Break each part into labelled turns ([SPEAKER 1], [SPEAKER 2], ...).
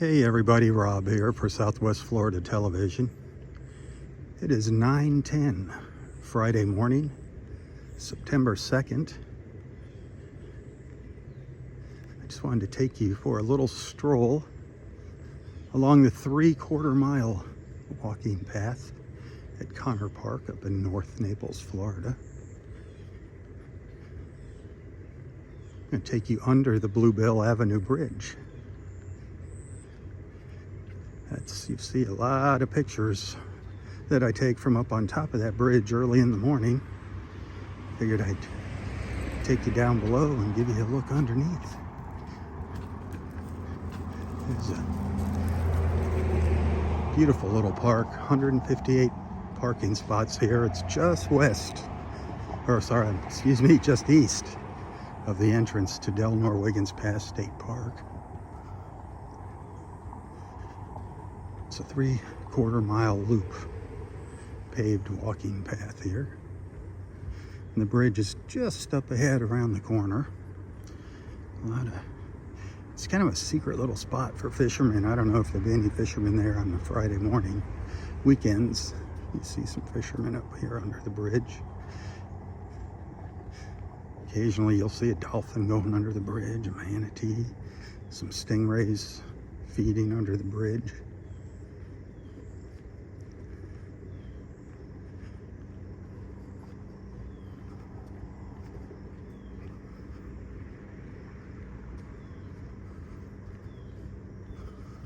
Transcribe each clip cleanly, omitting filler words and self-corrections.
[SPEAKER 1] Hey everybody, Rob here for Southwest Florida Television. It is 9:10 Friday morning, September 2nd. I just wanted to take you for a little stroll along the 3/4 mile walking path at Connor Park up in North Naples, Florida. I'm going to take you under the Bluebill Avenue bridge. You see a lot of pictures that I take from up on top of that bridge early in the morning. Figured I'd take you down below and give you a look underneath. There's a beautiful little park, 158 parking spots here. It's just just east of the entrance to Del Norwiggins Pass State Park. It's a 3/4 mile loop paved walking path here. And the bridge is just up ahead around the corner. It's kind of a secret little spot for fishermen. I don't know if there'll be any fishermen there on the Friday morning. Weekends, you see some fishermen up here under the bridge. Occasionally you'll see a dolphin going under the bridge, a manatee, some stingrays feeding under the bridge.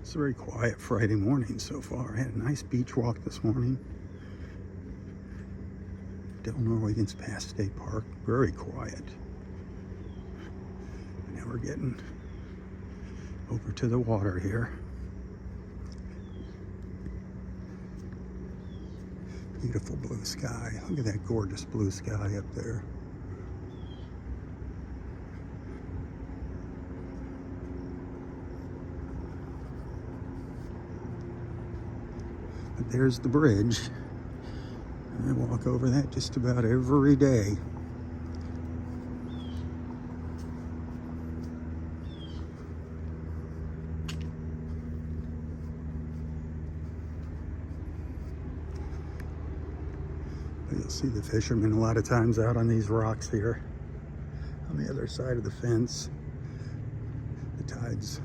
[SPEAKER 1] It's a very quiet Friday morning so far. I had a nice beach walk this morning. Del Norwiggins Pass State Park, very quiet. Now we're getting over to the water here. Beautiful blue sky. Look at that gorgeous blue sky up there. But there's the bridge. I walk over that just about every day. But you'll see the fishermen a lot of times out on these rocks here on the other side of the fence. The tide's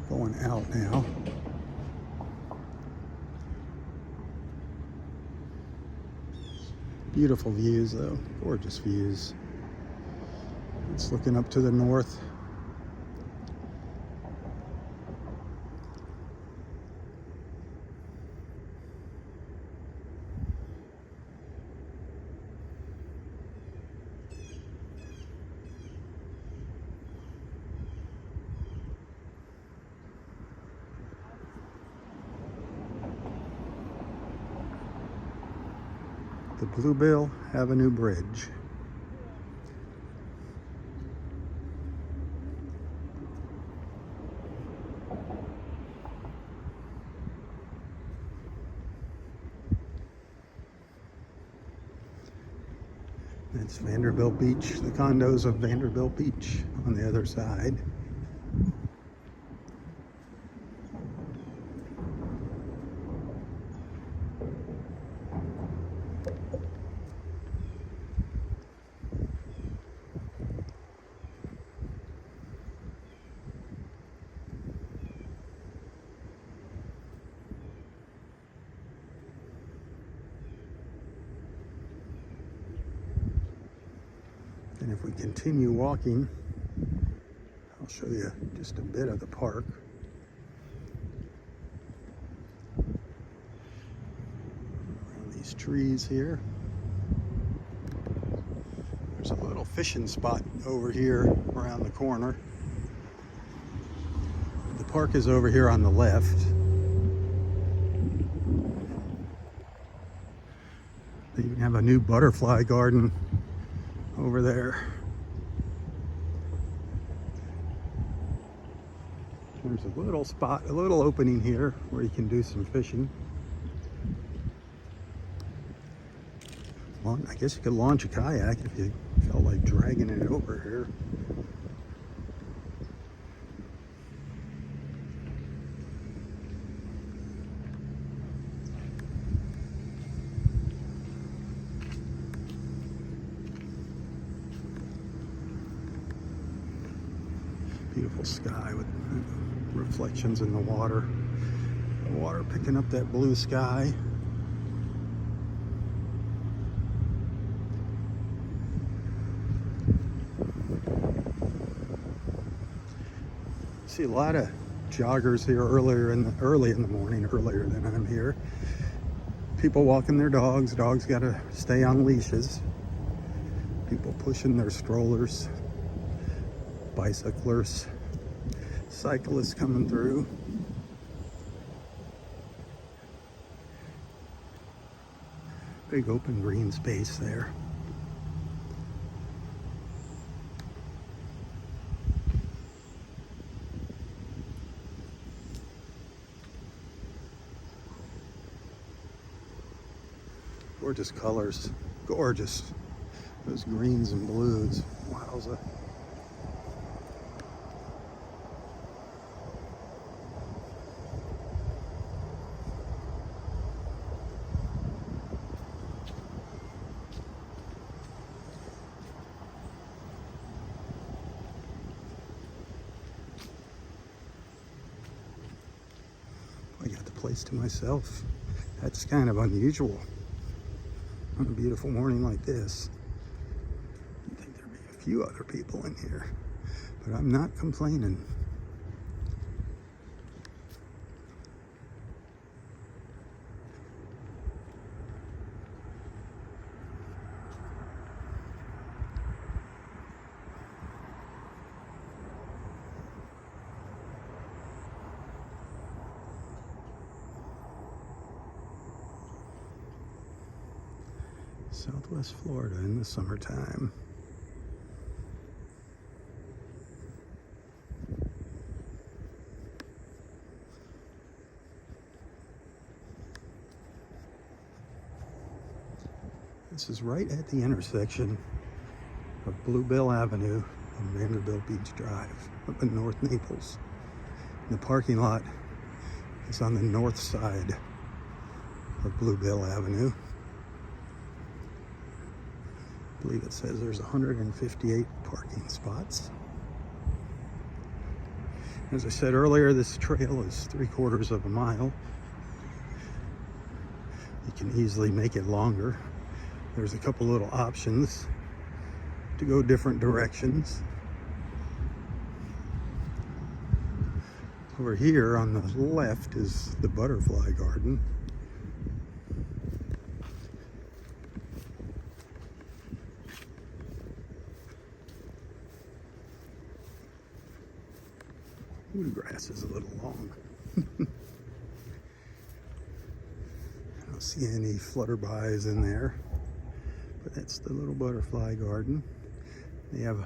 [SPEAKER 1] going out now. Beautiful views though, gorgeous views. It's looking up to the north. The Bluebill Avenue Bridge. That's Vanderbilt Beach, the condos of Vanderbilt Beach on the other side. And if we continue walking, I'll show you just a bit of the park. Around these trees here. There's a little fishing spot over here around the corner. The park is over here on the left. They even have a new butterfly garden over there. There's a little spot, a little opening here where you can do some fishing. Well, I guess you could launch a kayak if you felt like dragging it over here. Beautiful sky with reflections in the water. The water picking up that blue sky. See a lot of joggers here early in the morning, earlier than I'm here. People walking their dogs. Dogs got to stay on leashes. People pushing their strollers. Bicyclers. Cyclists coming through. Big open green space there. Gorgeous colors, gorgeous. Those greens and blues, wowza. I got the place to myself. That's kind of unusual on a beautiful morning like this. You'd think there'd be a few other people in here, but I'm not complaining. Southwest Florida in the summertime. This is right at the intersection of Bluebill Avenue and Vanderbilt Beach Drive up in North Naples. And the parking lot is on the north side of Bluebill Avenue. I believe it says there's 158 parking spots. As I said earlier, this trail is 3/4 of a mile. You can easily make it longer. There's a couple little options to go different directions. Over here on the left is the butterfly garden. Ooh, the grass is a little long. I don't see any flutterbys in there, but that's the little butterfly garden. They have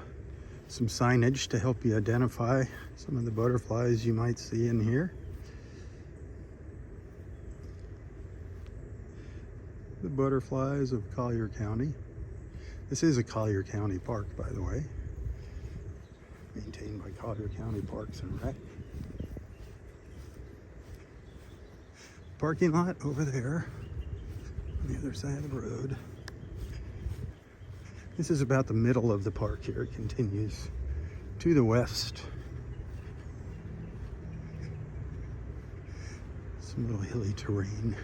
[SPEAKER 1] some signage to help you identify some of the butterflies you might see in here. The butterflies of Collier County. This is a Collier County park, by the way. Maintained by Collier County Parks and Rec. Parking lot over there on the other side of the road. This is about the middle of the park here. It continues to the west. Some little hilly terrain.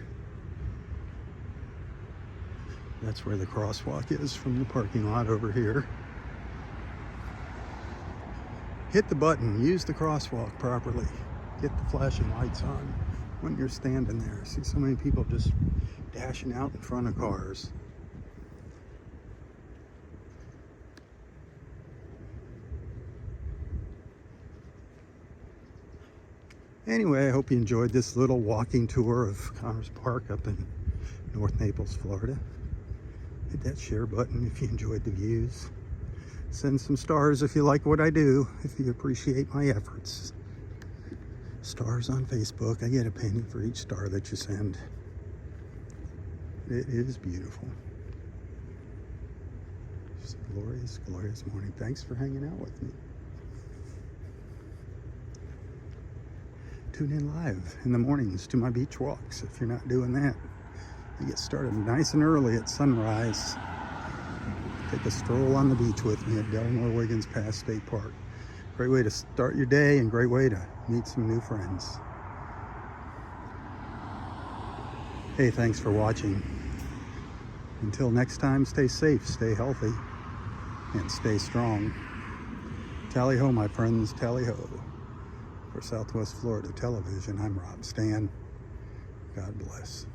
[SPEAKER 1] That's where the crosswalk is from the parking lot over here. Hit the button, use the crosswalk properly. Get the flashing lights on when you're standing there. I see so many people just dashing out in front of cars. Anyway, I hope you enjoyed this little walking tour of Commerce Park up in North Naples, Florida. Hit that share button if you enjoyed the views. Send some stars if you like what I do, if you appreciate my efforts. Stars on Facebook. I get a penny for each star that you send. It is beautiful. Just a glorious, glorious morning. Thanks for hanging out with me. Tune in live in the mornings to my beach walks if you're not doing that. I get started nice and early at sunrise. Take a stroll on the beach with me at Delmore Wiggins Pass State Park. Great way to start your day and great way to meet some new friends. Hey, thanks for watching. Until next time, stay safe, stay healthy, and stay strong. Tally ho, my friends, tally ho. For Southwest Florida Television, I'm Robb Stan. God bless.